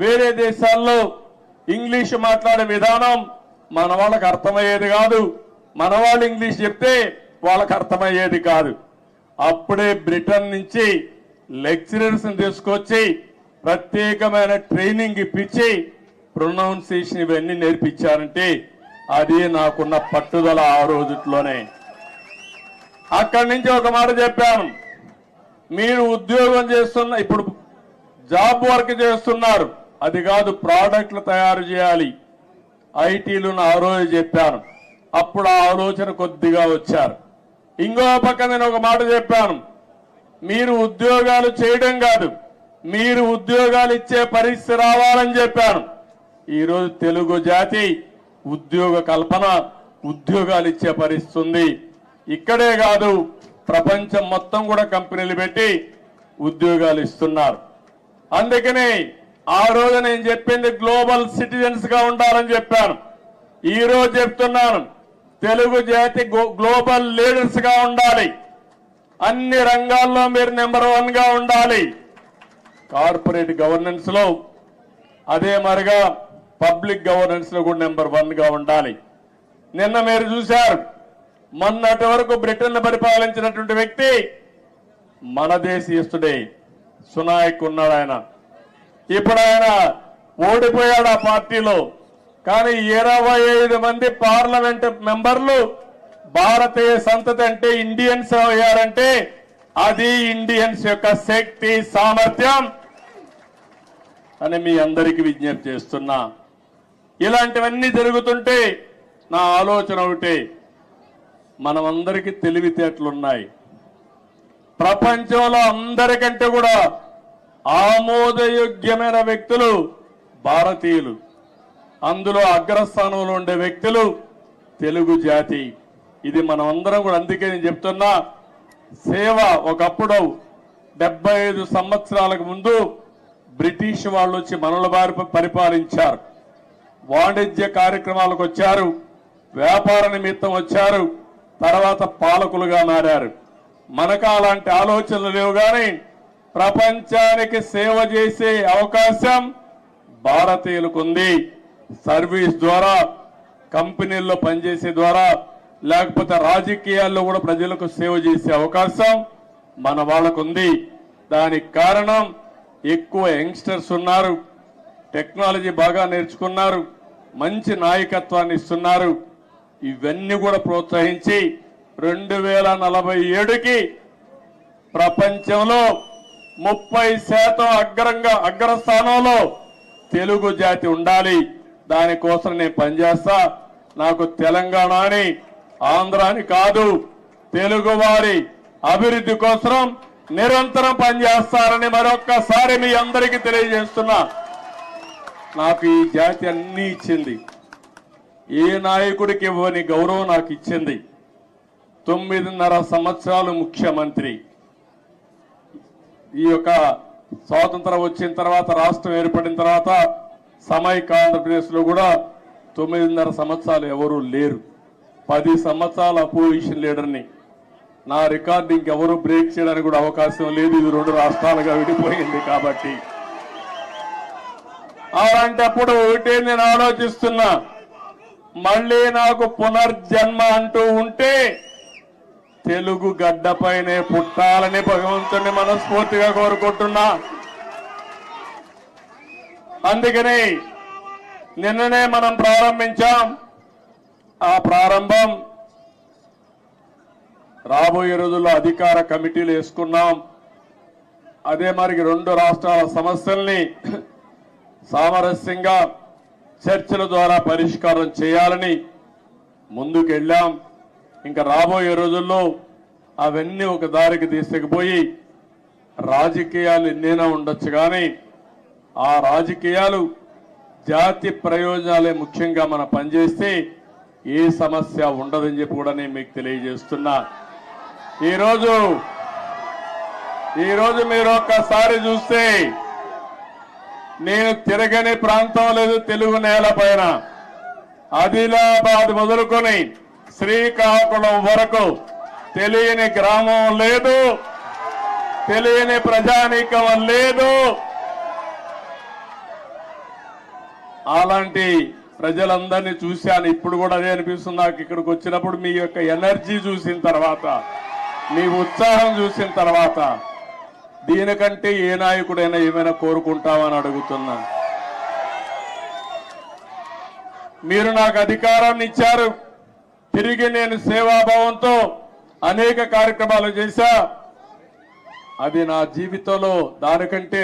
వేరే దేశాల్లో ఇంగ్లీష్ మాట్లాడే విధానం మన వాళ్ళకి అర్థమయ్యేది కాదు. మన వాళ్ళు ఇంగ్లీష్ చెప్తే వాళ్ళకి అర్థమయ్యేది కాదు. అప్పుడే బ్రిటన్ నుంచి లెక్చరర్స్ తీసుకొచ్చి ప్రత్యేకమైన ట్రైనింగ్ ఇప్పించి ప్రొనౌన్సియేషన్ ఇవన్నీ నేర్పించారంటే అది నాకున్న పట్టుదల ఆ రోజుట్లోనే. అక్కడి నుంచి ఒక మాట చెప్పాను, మీరు ఉద్యోగం చేస్తున్న, ఇప్పుడు జాబ్ వర్క్ చేస్తున్నారు, అది కాదు ప్రోడక్ట్లు తయారు చేయాలి, ఐటీలు ఆ రోజు చెప్పాను. అప్పుడు ఆ ఆలోచన కొద్దిగా వచ్చారు. ఇంకో పక్క నేను ఒక మాట చెప్పాను, మీరు ఉద్యోగాలు చేయడం కాదు, మీరు ఉద్యోగాలు ఇచ్చే పరిస్థితి రావాలని చెప్పాను. ఈరోజు తెలుగు జాతి ఉద్యోగ కల్పన, ఉద్యోగాలు ఇచ్చే పరిస్థితి ఉంది. ఇక్కడే కాదు ప్రపంచం మొత్తం కూడా కంపెనీలు పెట్టి ఉద్యోగాలు ఇస్తున్నారు. అందుకని ఆ రోజు నేను చెప్పింది గ్లోబల్ సిటిజన్స్ గా ఉండాలని చెప్పాను. ఈ రోజు చెప్తున్నాను, తెలుగు జాతి గ్లోబల్ లీడర్స్ గా ఉండాలి. అన్ని రంగాల్లో మీరు నెంబర్ 1 గా ఉండాలి. కార్పొరేట్ గవర్నెన్స్ లో, అదే మరిగా పబ్లిక్ గవర్నెన్స్ లో కూడా నెంబర్ 1 గా ఉండాలి. నిన్న మీరు చూశారు, మొన్నటి వరకు బ్రిటన్ పరిపాలించినటువంటి వ్యక్తి మన దేశీయుడే సునాయక్ ఉన్నాడు. ఆయన ఇప్పుడు ఆయన ఓడిపోయాడు ఆ పార్టీలో. కానీ 25 మంది పార్లమెంట్ మెంబర్లు భారతీయ సంతతి అంటే ఇండియన్స్ అయ్యారంటే అది ఇండియన్స్ యొక్క శక్తి సామర్థ్యం అని మీ అందరికీ విజ్ఞప్తి చేస్తున్నా. ఇలాంటివన్నీ జరుగుతుంటే నా ఆలోచన ఒకటే, మనమందరికీ తెలివితేటలున్నాయి. ప్రపంచంలో అందరికంటే కూడా ఆమోదయోగ్యమైన వ్యక్తులు భారతీయులు. అందులో అగ్రస్థానంలో ఉండే వ్యక్తులు తెలుగు జాతి. ఇది మనం అందరం కూడా, అందుకే నేను చెప్తున్నా, సేవ ఒకప్పుడు 75 సంవత్సరాలకు ముందు బ్రిటిష్ వాళ్ళు వచ్చి మనల బారి పరిపాలించారు. వాణిజ్య కార్యక్రమాలకు వచ్చారు, వ్యాపార నిమిత్తం వచ్చారు, తర్వాత పాలకులుగా మారారు. మనకు అలాంటి ఆలోచనలు లేవు. కానీ ప్రపంచానికి సేవ చేసే అవకాశం భారతీయులకు ఉంది. సర్వీస్ ద్వారా, కంపెనీల్లో పనిచేసే ద్వారా, లేకపోతే రాజకీయాల్లో కూడా ప్రజలకు సేవ చేసే అవకాశం మన వాళ్ళకు ఉంది. దానికి కారణం ఎక్కువ యంగ్స్టర్స్ ఉన్నారు, టెక్నాలజీ బాగా నేర్చుకున్నారు, మంచి నాయకత్వాన్ని ఇస్తున్నారు. ఇవన్నీ కూడా ప్రోత్సహించి 2047కి ప్రపంచంలో 30% అగ్రస్థానంలో తెలుగు జాతి ఉండాలి. దానికోసం నేను పనిచేస్తా. నాకు తెలంగాణ అని, ఆంధ్రాని కాదు, తెలుగు వారి అభివృద్ధి కోసం నిరంతరం పనిచేస్తారని మరొక్కసారి మీ అందరికీ తెలియజేస్తున్నా. నాకు ఈ జాతి అన్ని ఇచ్చింది. ఏ నాయకుడికి ఇవ్వని గౌరవం నాకు ఇచ్చింది. 9.5 సంవత్సరాలు ముఖ్యమంత్రి. ఈ యొక్క స్వాతంత్రం వచ్చిన తర్వాత, రాష్ట్రం ఏర్పడిన తర్వాత సమైక్య ఆంధ్రప్రదేశ్ లో కూడా 9.5 సంవత్సరాలు ఎవరూ లేరు. 10 సంవత్సరాల అపోజిషన్ లీడర్ని. నా రికార్డు ఇంకెవరూ బ్రేక్ చేయడానికి కూడా అవకాశం లేదు. ఇది 2 రాష్ట్రాలుగా విడిపోయింది కాబట్టి. అలాంటప్పుడు ఒకటే నేను ఆలోచిస్తున్నా, మళ్ళీ నాకు పునర్జన్మ అంటూ ఉంటే తెలుగు గడ్డపైనే పుట్టాలని భగవంతుని మనస్ఫూర్తిగా కోరుకుంటున్నా. అందుకని నిన్ననే మనం ప్రారంభించాం. ఆ ప్రారంభం రాబోయే రోజుల్లో అధికార కమిటీలు వేసుకున్నాం. అదే మరి 2 రాష్ట్రాల సమస్యల్ని సామరస్యంగా చర్చల ద్వారా పరిష్కారం చేయాలని ముందుకెళ్ళాం. ఇంకా రాబోయే రోజుల్లో అవన్నీ ఒక దారికి తీసుకుపోయి రాజకీయాలు ఎన్నైనా ఉండొచ్చు, కానీ ఆ రాజకీయాలు జాతి ప్రయోజనాలే ముఖ్యంగా మనం పనిచేస్తే ఏ సమస్య ఉండదని చెప్పి కూడా నేను మీకు తెలియజేస్తున్నా. ఈరోజు మీరు ఒక్కసారి చూస్తే నేను తిరగని ప్రాంతం లేదు తెలుగు నేల పైన. ఆదిలాబాద్ మొదలుకొని శ్రీకాకుళం వరకు తెలియని గ్రామం లేదు, తెలియని ప్రజానీకం లేదు. అలాంటి ప్రజలందరినీ చూశాను. ఇప్పుడు కూడా అదే అనిపిస్తుంది నాకు. ఇక్కడికి వచ్చినప్పుడు మీ యొక్క ఎనర్జీ చూసిన తర్వాత, మీ ఉత్సాహం చూసిన తర్వాత, దీనికంటే ఏ నాయకుడైనా ఏమైనా కోరుకుంటామని అడుగుతున్నా. మీరు నాకు అధికారాన్ని ఇచ్చారు. తిరిగి నేను సేవాభావంతో అనేక కార్యక్రమాలు చేశా. అది నా జీవితంలో దానికంటే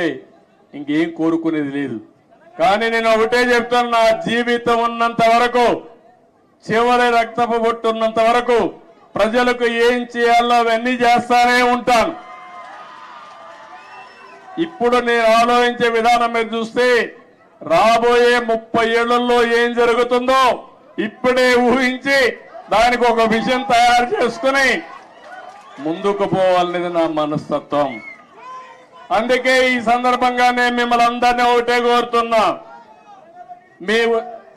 ఇంకేం కోరుకునేది లేదు. కానీ నేను ఒకటే చెప్తాను, నా జీవితం ఉన్నంత వరకు, చివరి రక్తపు బొట్టు ఉన్నంత వరకు ప్రజలకు ఏం చేయాలో అవన్నీ చేస్తానే ఉంటాను. ఇప్పుడు నేను ఆలోచించే విధానం మీరు చూస్తే రాబోయే 30 ఏళ్లలో ఏం జరుగుతుందో ఇప్పుడే ఊహించి దానికి ఒక విజన్ తయారు చేసుకుని ముందుకు పోవాలనేది నా మనస్తత్వం. అందుకే ఈ సందర్భంగా నేను మిమ్మల్ని అందరినీ ఒకటే కోరుతున్నా. మీ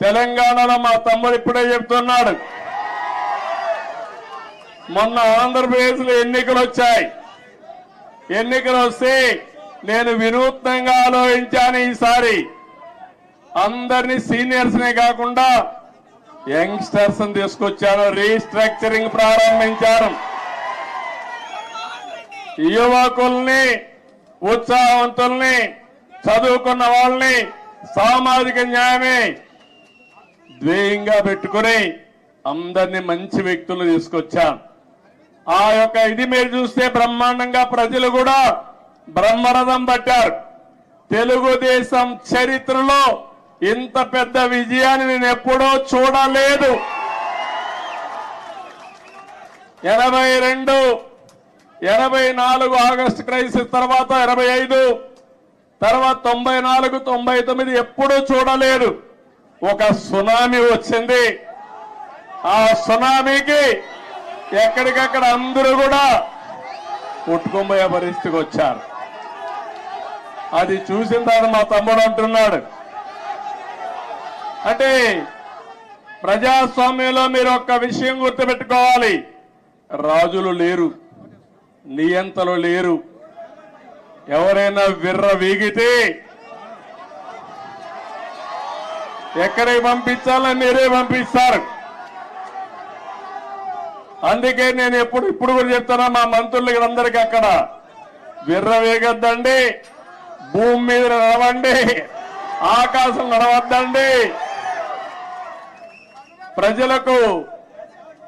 తెలంగాణలో మా తమ్ముడు ఇప్పుడే చెప్తున్నాడు, మొన్న ఆంధ్రప్రదేశ్ లో ఎన్నికలు వచ్చాయి. ఎన్నికలు వస్తే నేను వినూత్నంగా ఆలోచించాను. ఈసారి అందరినీ సీనియర్స్ నే కాకుండా యంగ్స్టర్స్ తీసుకొచ్చాను. రీస్ట్రక్చరింగ్ ప్రారంభించాను. యువకుల్ని, ఉత్సాహవంతుల్ని, చదువుకున్న వాళ్ళని సామాజిక న్యాయమే ధ్యేయంగా పెట్టుకుని అందరినీ మంచి వ్యక్తులు తీసుకొచ్చాం. ఆ యొక్క ఇది మీరు చూస్తే బ్రహ్మాండంగా ప్రజలు కూడా బ్రహ్మరథం పట్టారు. తెలుగుదేశం చరిత్రలో ఇంత పెద్ద విజయాన్ని నేను ఎప్పుడూ చూడలేదు. 82, 84 ఆగస్టు క్రైసిస్ తర్వాత 85, తర్వాత 94, 99 ఎప్పుడూ చూడలేదు. ఒక సునామీ వచ్చింది. ఆ సునామీకి ఎక్కడికక్కడ అందరూ కూడా కొట్టుకుపోయే పరిస్థితికి వచ్చారు. అది చూసిన తర్వాత మా తమ్ముడు అంటున్నాడు, అంటే ప్రజాస్వామ్యంలో మీరు ఒక్క విషయం గుర్తుపెట్టుకోవాలి, రాజులు లేరు, నియంతలు లేరు. ఎవరైనా విర్ర వీగితే ఎక్కడికి పంపించాలని మీరే పంపిస్తారు. అందుకే నేను ఇప్పుడు కూడా చెప్తున్నా మా మంత్రులకి అందరికీ, అక్కడ విర్ర వేగద్దండి, భూమి మీద నడవండి, ఆకాశం నడవద్దండి. ప్రజలకు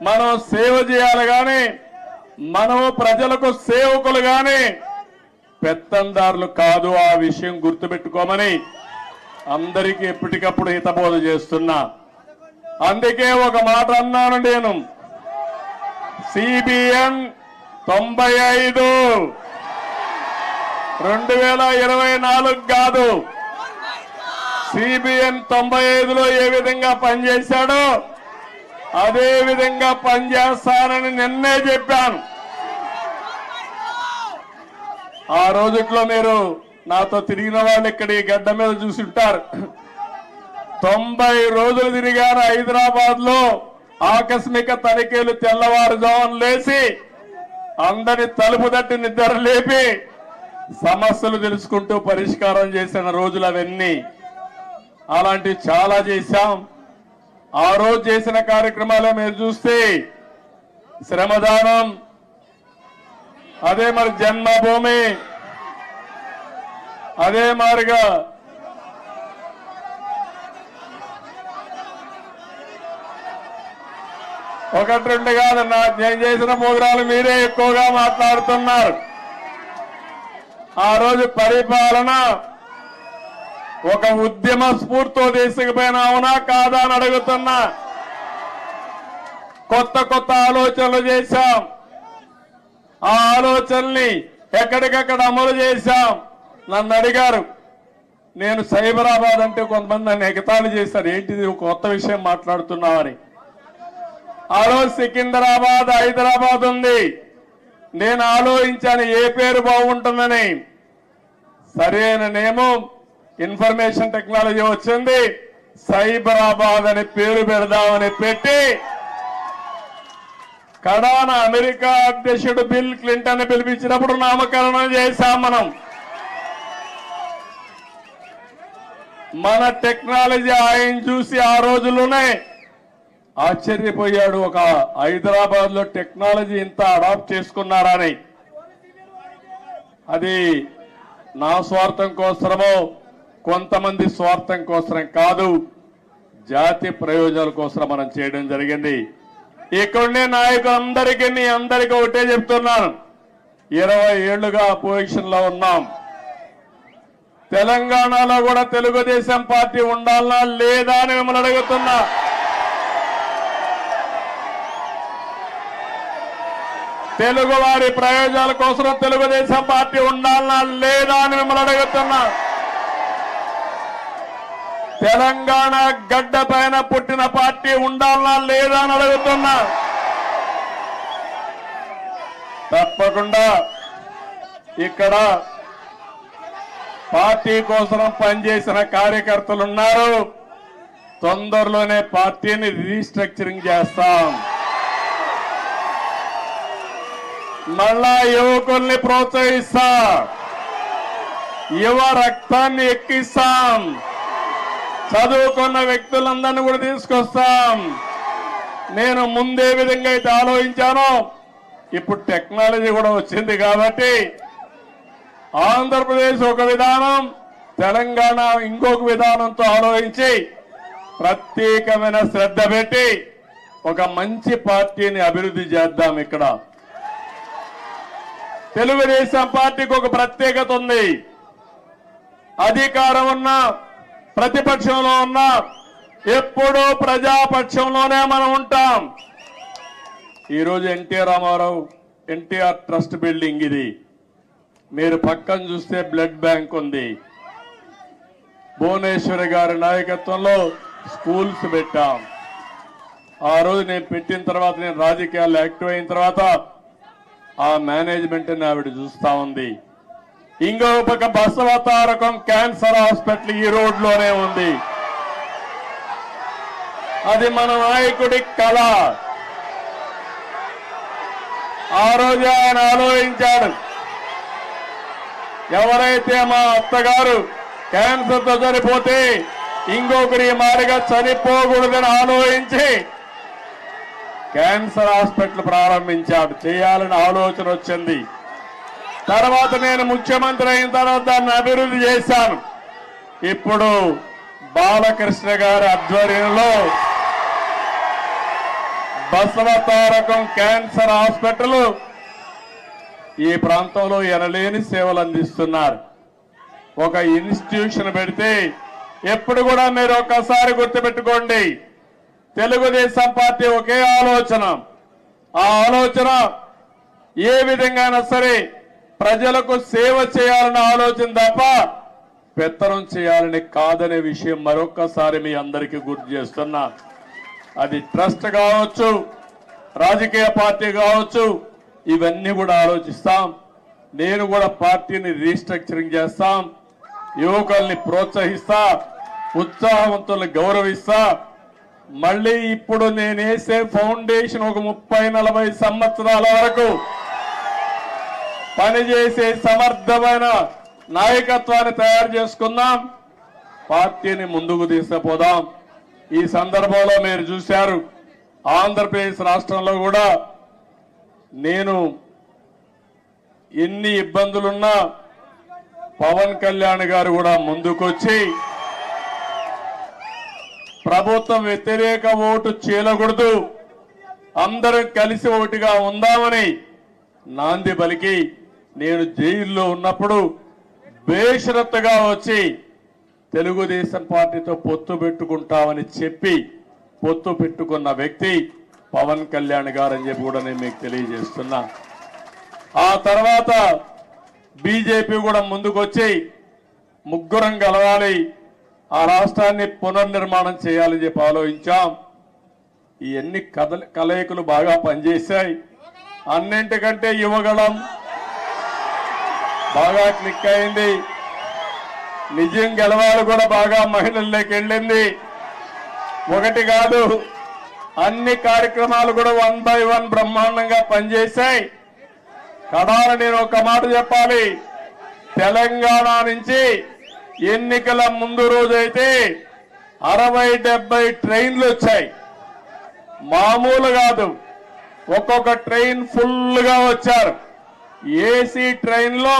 మనం సేవ చేయాలి కానీ మనము ప్రజలకు సేవకులు కానీ పెత్తందారులు కాదు. ఆ విషయం గుర్తుపెట్టుకోమని అందరికీ ఎప్పటికప్పుడు హితబోధ చేస్తున్నా. అందుకే ఒక మాట అన్నాను నేను, సిబిఎన్ 95 2024 కాదు, సిబిఎన్ 95లో ఏ విధంగా పనిచేశాడో అదే విధంగా పనిచేస్తానని నిన్నే చెప్పాను. ఆ రోజుట్లో మీరు నాతో తిరిగిన వాళ్ళు ఇక్కడ ఈ గడ్డ మీద చూసి ఉంటారు. 90 రోజులు తిరిగారు హైదరాబాద్ లో. ఆకస్మిక తనిఖీలు, తెల్లవారుజామున లేచి అందరి తలుపు తట్టి నిద్ర లేపి సమస్యలు తెలుసుకుంటూ పరిష్కారం చేసిన రోజులు అవన్నీ. అలాంటివి చాలా చేశాం. ఆ రోజు చేసిన కార్యక్రమాలే మీరు చూస్తే శ్రమదానం, అదే మరి జన్మభూమి, అదే మారిగా ఒకటి రెండు కాదు, నేను చేసిన ప్రోగ్రాలు మీరే ఎక్కువగా మాట్లాడుతున్నారు. ఆ రోజు పరిపాలన ఒక ఉద్యమ స్ఫూర్తితో తీసుకుపోయినా అవునా కాదా అని అడుగుతున్నా. కొత్త కొత్త ఆలోచనలు చేశాం. ఆ ఆలోచనల్ని ఎక్కడికక్కడ అమలు చేశాం. నన్ను అడిగారు, నేను సైబరాబాద్ అంటే కొంతమంది నన్ను ఎగతాళి చేశారు, ఏంటిది కొత్త విషయం మాట్లాడుతున్నావని. ఆ రోజు సికింద్రాబాద్, హైదరాబాద్ ఉంది. నేను ఆలోచించాను ఏ పేరు బాగుంటుందని. సరైన నేమో ఇన్ఫర్మేషన్ టెక్నాలజీ వచ్చింది, సైబరాబాద్ అని పేరు పెడదామని పెట్టి కడాన అమెరికా అధ్యక్షుడు బిల్ క్లింటన్ పిలిపించినప్పుడు నామకరణం చేశాం. మన టెక్నాలజీ ఆయన చూసి ఆ రోజుల్లోనే ఆశ్చర్యపోయాడు, ఒక హైదరాబాద్ లో టెక్నాలజీ ఇంత అడాప్ట్ చేసుకున్నారని. అది నా స్వార్థం కోసమో కొంతమంది స్వార్థం కోసం కాదు, జాతి ప్రయోజనాల కోసం మనం చేయడం జరిగింది. ఇక్కడుండే నాయకులందరికీ మీ అందరికీ ఒకటే చెప్తున్నాను, 20 ఏళ్లుగా అపోజిషన్ లో ఉన్నాం. తెలంగాణలో కూడా తెలుగుదేశం పార్టీ ఉండాలనా లేదా అని మిమ్మల్ని అడుగుతున్నా. తెలుగు వారి ప్రయోజనాల కోసం తెలుగుదేశం పార్టీ ఉండాలనా లేదా అని మిమ్మల్ని అడుగుతున్నా. తెలంగాణ గడ్డ పైన పుట్టిన పార్టీ ఉండాలనా లేదా అని అడుగుతున్నా. తప్పకుండా ఇక్కడ పార్టీ కోసం పనిచేసిన కార్యకర్తలు ఉన్నారు. తొందరలోనే పార్టీని రీస్ట్రక్చరింగ్ చేస్తాం. మళ్ళా యువకుల్ని ప్రోత్సహిస్తాం, యువ రక్తాన్ని ఎక్కిస్తాం, చదువుకున్న వ్యక్తులందరినీ కూడా తీసుకొస్తాం. నేను ముందే విధంగా అయితే ఆలోచించానో ఇప్పుడు టెక్నాలజీ కూడా వచ్చింది కాబట్టి ఆంధ్రప్రదేశ్ ఒక విధానం, తెలంగాణ ఇంకొక విధానంతో ఆలోచించి ప్రత్యేకమైన శ్రద్ధ పెట్టి ఒక మంచి పార్టీని అభివృద్ధి చేద్దాం. ఇక్కడ తెలుగుదేశం పార్టీకి ఒక ప్రత్యేకత ఉంది. అధికారం ఉన్నా ప్రతిపక్షంలో ఉన్నా ఎప్పుడూ ప్రజాపక్షంలోనే మనం ఉంటాం. ఈరోజు NT Rama Rao NTR trust building ఇది. మీరు పక్కన చూస్తే బ్లడ్ బ్యాంక్ ఉంది. భువనేశ్వరి గారి నాయకత్వంలో స్కూల్స్ పెట్టాం. ఆ రోజు నేను పెట్టిన తర్వాత, నేను రాజకీయాల్లో యాక్టివ్ అయిన తర్వాత ఆ మేనేజ్మెంట్ ని ఆవిడ చూస్తా ఉంది. ఇంకో పక్క బసవతారకం క్యాన్సర్ హాస్పిటల్ ఈ రోడ్లోనే ఉంది. అది మన నాయకుడి కళ. ఆ రోజు ఆయన ఆలోచించాడు, ఎవరైతే మా అత్తగారు క్యాన్సర్ తో చనిపోతే ఇంకొకరి మారిగా చనిపోకూడదని ఆలోచించి క్యాన్సర్ హాస్పిటల్ ప్రారంభించాడు. చేయాలని ఆలోచన వచ్చింది. తర్వాత నేను ముఖ్యమంత్రి అయిన తర్వాత దాన్ని అభివృద్ధి చేశాను. ఇప్పుడు బాలకృష్ణ గారి ఆధ్వర్యంలో బసవతారకం క్యాన్సర్ హాస్పిటల్ ఈ ప్రాంతంలో ఎనలేని సేవలు అందిస్తున్నారు. ఒక ఇన్స్టిట్యూషన్ పెడితే ఎప్పుడు కూడా మీరు ఒక్కసారి గుర్తుపెట్టుకోండి, తెలుగుదేశం పార్టీ ఒకే ఆలోచన. ఆ ఆలోచన ఏ విధంగానైనా సరే ప్రజలకు సేవ చేయాలన్న ఆలోచన తప్ప పెత్తనం చేయాలని కాదనే విషయం మరొక్కసారి మీ అందరికీ గుర్తు చేస్తున్నా. అది ట్రస్ట్ కావచ్చు, రాజకీయ పార్టీ కావచ్చు, ఇవన్నీ కూడా ఆలోచిస్తాం. నేను కూడా పార్టీని రీస్ట్రక్చరింగ్ చేస్తాం. యువకుల్ని ప్రోత్సహిస్తా, ఉత్సాహవంతుల్ని గౌరవిస్తా. మళ్ళీ ఇప్పుడు నేను వేసే ఫౌండేషన్ ఒక 30-40 సంవత్సరాల వరకు పనిచేసే సమర్థమైన నాయకత్వాన్ని తయారు చేసుకుందాం. పార్టీని ముందుకు తీసుకుపోదాం. ఈ సందర్భంలో మీరు చూశారు, ఆంధ్రప్రదేశ్ రాష్ట్రంలో కూడా నేను ఎన్ని ఇబ్బందులున్నా పవన్ కళ్యాణ్ గారు కూడా ముందుకొచ్చి ప్రభుత్వం వ్యతిరేక ఓటు చీలకూడదు, అందరం కలిసి ఒకటిగా ఉందామని నాంది పలికి నేను జైల్లో ఉన్నప్పుడు బేషరత్తుగా వచ్చి తెలుగుదేశం పార్టీతో పొత్తు పెట్టుకుంటామని చెప్పి పొత్తు పెట్టుకున్న వ్యక్తి పవన్ కళ్యాణ్ గారు అని చెప్పి కూడా నేను మీకు తెలియజేస్తున్నా. ఆ తర్వాత బీజేపీ కూడా ముందుకొచ్చి ముగ్గురం కలవాలి, ఆ రాష్ట్రాన్ని పునర్నిర్మాణం చేయాలని చెప్పి ఆలోచించాం. ఇవన్నీ కలయికలు బాగా పనిచేశాయి. అన్నింటికంటే యువగళం బాగా క్లిక్ అయింది. నిజం గెలవాలి కూడా బాగా మహిళల్లోకి వెళ్ళింది. ఒకటి కాదు, అన్ని కార్యక్రమాలు కూడా 1 by 1 బ్రహ్మాండంగా పనిచేశాయి. కడాల నేను ఒక మాట చెప్పాలి, తెలంగాణ నుంచి ఎన్నికల ముందు రోజైతే 60-70 ట్రైన్లు వచ్చాయి. మామూలు కాదు, ఒక్కొక్క ట్రైన్ ఫుల్ గా వచ్చారు. ఏసీ ట్రైన్ లో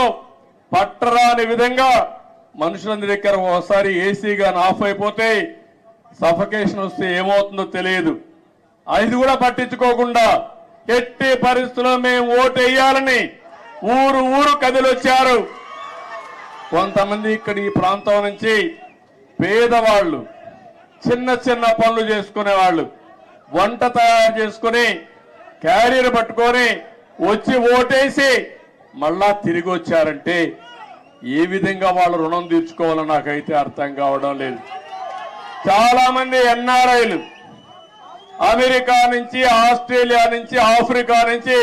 పట్టరాని విధంగా మనుషులందరి దగ్గర ఒకసారి ఏసీ గాని ఆఫ్ అయిపోతే సఫకేషన్ వస్తే ఏమవుతుందో తెలియదు. అది కూడా పట్టించుకోకుండా ఎట్టి పరిస్థితుల్లో మేము ఓటు వేయాలని ఊరు ఊరు కదిలొచ్చారు. కొంతమంది ఇక్కడ ఈ ప్రాంతం నుంచి పేదవాళ్ళు, చిన్న చిన్న పనులు చేసుకునేవాళ్ళు, వంట తయారు చేసుకుని క్యారియర్ పట్టుకొని వచ్చి ఓటేసి మళ్ళా తిరిగి వచ్చారంటే ఏ విధంగా వాళ్ళు రుణం తీర్చుకోవాలో నాకైతే అర్థం కావడం లేదు. చాలా మంది ఎన్ఆర్ఐలు అమెరికా నుంచి, ఆస్ట్రేలియా నుంచి, ఆఫ్రికా నుంచి,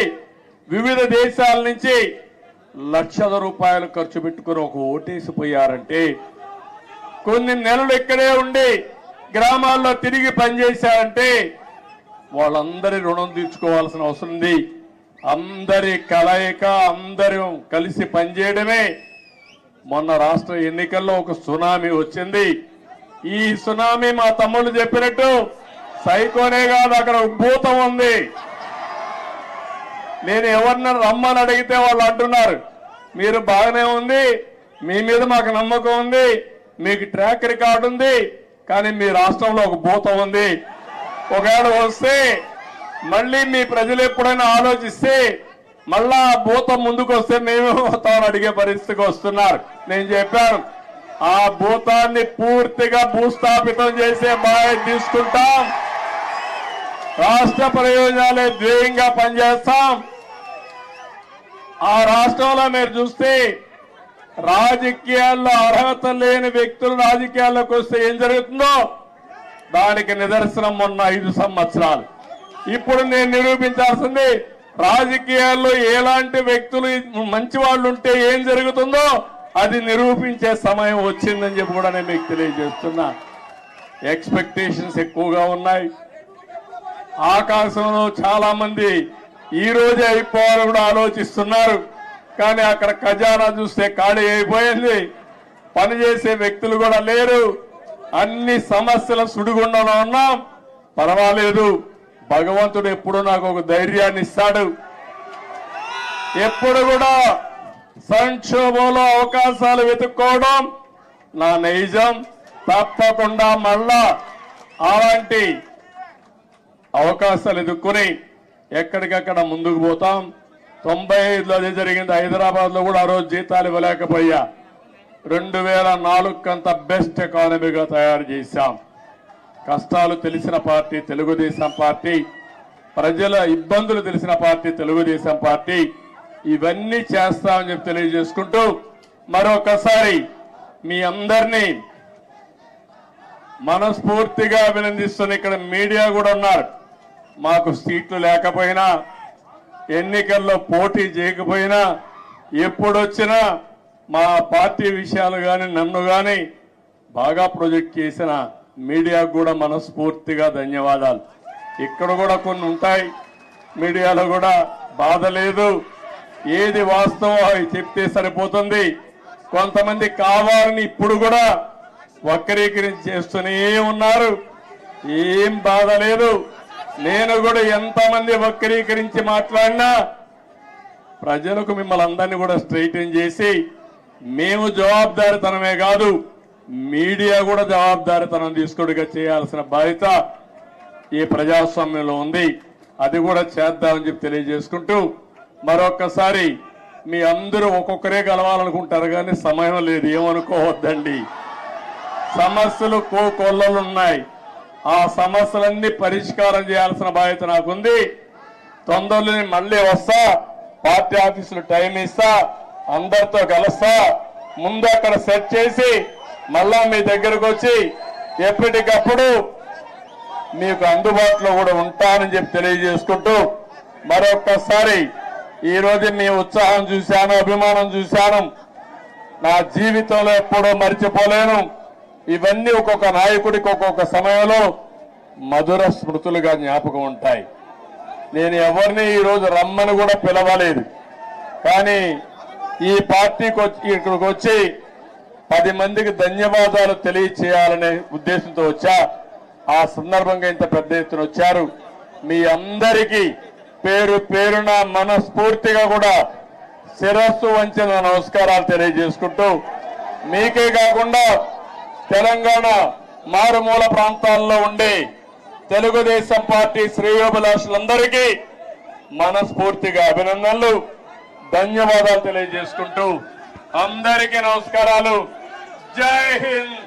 వివిధ దేశాల నుంచి లక్షల రూపాయలు ఖర్చు పెట్టుకుని ఒక ఓటేసిపోయారంటే, కొన్ని నెలలు ఇక్కడే ఉండి గ్రామాల్లో తిరిగి పనిచేశారంటే వాళ్ళందరి రుణం తీర్చుకోవాల్సిన అవసరం ఉంది. అందరి కలయిక, అందరూ కలిసి పనిచేయడమే. మొన్న రాష్ట్ర ఎన్నికల్లో ఒక సునామీ వచ్చింది. ఈ సునామీ మా తమ్ముళ్ళు చెప్పినట్టు సైకోనే కాదు, అక్కడ భూతం ఉంది. నేను ఎవరిని రమ్మని అడిగితే వాళ్ళు అంటున్నారు మీరు బాగానే ఉంది, మీ మీద మాకు నమ్మకం ఉంది, మీకు ట్రాక్ రికార్డు ఉంది, కానీ మీ రాష్ట్రంలో ఒక భూతం ఉంది. ఒకవేళ వస్తే మళ్ళీ మీ ప్రజలు ఎప్పుడైనా ఆలోచిస్తే మళ్ళా ఆ భూతం ముందుకు వస్తే మేమేమవుతామని అడిగే పరిస్థితికి వస్తున్నారు. నేను చెప్పాను ఆ భూతాన్ని పూర్తిగా భూస్థాపితం చేసే బాధ్యత తీసుకుంటాం. రాష్ట్ర ప్రయోజనాలే ధ్యేయంగా పనిచేస్తాం. ఆ రాష్ట్రంలో మీరు చూస్తే రాజకీయాల్లో అర్హత లేని వ్యక్తులు రాజకీయాల్లోకి వస్తే ఏం జరుగుతుందో దానికి నిదర్శనం మొన్న 5 సంవత్సరాలు. ఇప్పుడు నేను నిరూపించాల్సింది రాజకీయాల్లో ఎలాంటి వ్యక్తులు మంచి వాళ్ళు ఉంటే ఏం జరుగుతుందో అది నిరూపించే సమయం వచ్చిందని చెప్పి కూడా నేను మీకు తెలియజేస్తున్నా. ఎక్స్పెక్టేషన్స్ ఎక్కువగా ఉన్నాయి. ఆకాశంలో చాలా మంది ఈ రోజే అయిపోవాలని కూడా ఆలోచిస్తున్నారు. కానీ అక్కడ ఖజానా చూస్తే ఖాళీ అయిపోయింది. పనిచేసే వ్యక్తులు కూడా లేరు. అన్ని సమస్యల సుడిగుండంలో ఉన్నాం. పర్వాలేదు, భగవంతుడు ఎప్పుడు నాకు ఒక ధైర్యాన్ని ఇస్తాడు. ఎప్పుడు కూడా సంక్షోభంలో అవకాశాలు వెతుక్కోవడం నా నైజం. తప్పకుండా మళ్ళా అలాంటి అవకాశాలు ఎదుర్కొని ఎక్కడికక్కడ ముందుకు పోతాం. 95లో అదే జరిగింది. హైదరాబాద్ లో కూడా ఆ రోజు జీతాలు ఇవ్వలేకపోయా. 2004 కంత బెస్ట్ ఎకానమీగా తయారు చేశాం. కష్టాలు తెలిసిన పార్టీ తెలుగుదేశం పార్టీ, ప్రజల ఇబ్బందులు తెలిసిన పార్టీ తెలుగుదేశం పార్టీ. ఇవన్నీ చేస్తామని చెప్పి తెలియజేసుకుంటూ మరొకసారి మీ అందరినీ మనస్ఫూర్తిగా అభినందిస్తున్న ఇక్కడ మీడియా కూడా ఉన్నారు. మాకు సీట్లు లేకపోయినా, ఎన్నికల్లో పోటీ చేయకపోయినా, ఎప్పుడొచ్చినా మా పార్టీ విషయాలు కానీ నన్ను కానీ బాగా ప్రొజెక్ట్ చేసిన మీడియాకు కూడా మనస్ఫూర్తిగా ధన్యవాదాలు. ఇక్కడ కూడా కొన్ని ఉంటాయి, మీడియాలో కూడా బాధ లేదు. ఏది వాస్తవం అవి చెప్తే సరిపోతుంది. కొంతమంది కావాలని ఇప్పుడు కూడా వక్రీకరించి చేస్తూనే ఉన్నారు. ఏం బాధ లేదు. నేను కూడా ఎంతమంది వక్రీకరించి మాట్లాడినా ప్రజలకు మిమ్మల్ని అందరినీ కూడా స్ట్రైటన్ చేసి మేము జవాబుదారీతనమే కాదు మీడియా కూడా జవాబుదారీతనం తీసుకుడిగా చేయాల్సిన బాధ్యత ఈ ప్రజాస్వామ్యంలో ఉంది. అది కూడా చేద్దామని చెప్పి తెలియజేసుకుంటూ మరొక్కసారి మీ అందరూ ఒక్కొక్కరే కలవాలనుకుంటారు కానీ సమయం లేదు, ఏమనుకోవద్దండి. సమస్యలు కోకొల్లలు ఉన్నాయి. ఆ సమస్యలన్నీ పరిష్కారం చేయాల్సిన బాధ్యత నాకుంది. తొందరలో మళ్ళీ వస్తా, పార్టీ ఆఫీసులో టైం ఇస్తా, అందరితో కలుస్తా. ముందు అక్కడ సెట్ చేసి మళ్ళా మీ దగ్గరకు వచ్చి ఎప్పటికప్పుడు మీకు అందుబాటులో కూడా ఉంటానని చెప్పి తెలియజేసుకుంటూ మరొక్కసారి ఈ రోజు మీ ఉత్సాహం చూశాను, అభిమానం చూశాను. నా జీవితంలో ఎప్పుడూ మర్చిపోలేను. ఇవన్నీ ఒక్కొక్క నాయకుడికి ఒక్కొక్క సమయంలో మధుర స్మృతులుగా జ్ఞాపకం ఉంటాయి. నేను ఎవరిని ఈరోజు రమ్మని కూడా పిలవలేదు, కానీ ఈ పార్టీకి ఇక్కడికి వచ్చి 10 మందికి ధన్యవాదాలు తెలియచేయాలనే ఉద్దేశంతో వచ్చా. ఆ సందర్భంగా ఇంత పెద్ద ఎత్తున వచ్చారు. మీ అందరికీ పేరు పేరున మనస్ఫూర్తిగా కూడా శిరస్సు వంచిన నమస్కారాలు తెలియజేసుకుంటూ మీకే కాకుండా తెలంగాణ మారుమూల ప్రాంతాల్లో ఉండే తెలుగుదేశం పార్టీ శ్రేయోభిలాషులందరికీ మనస్ఫూర్తిగా అభినందనలు, ధన్యవాదాలు తెలియజేసుకుంటూ అందరికీ నమస్కారాలు. జై హింద్,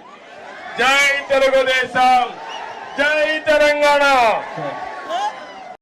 జై తెలుగుదేశం, జై తెలంగాణ.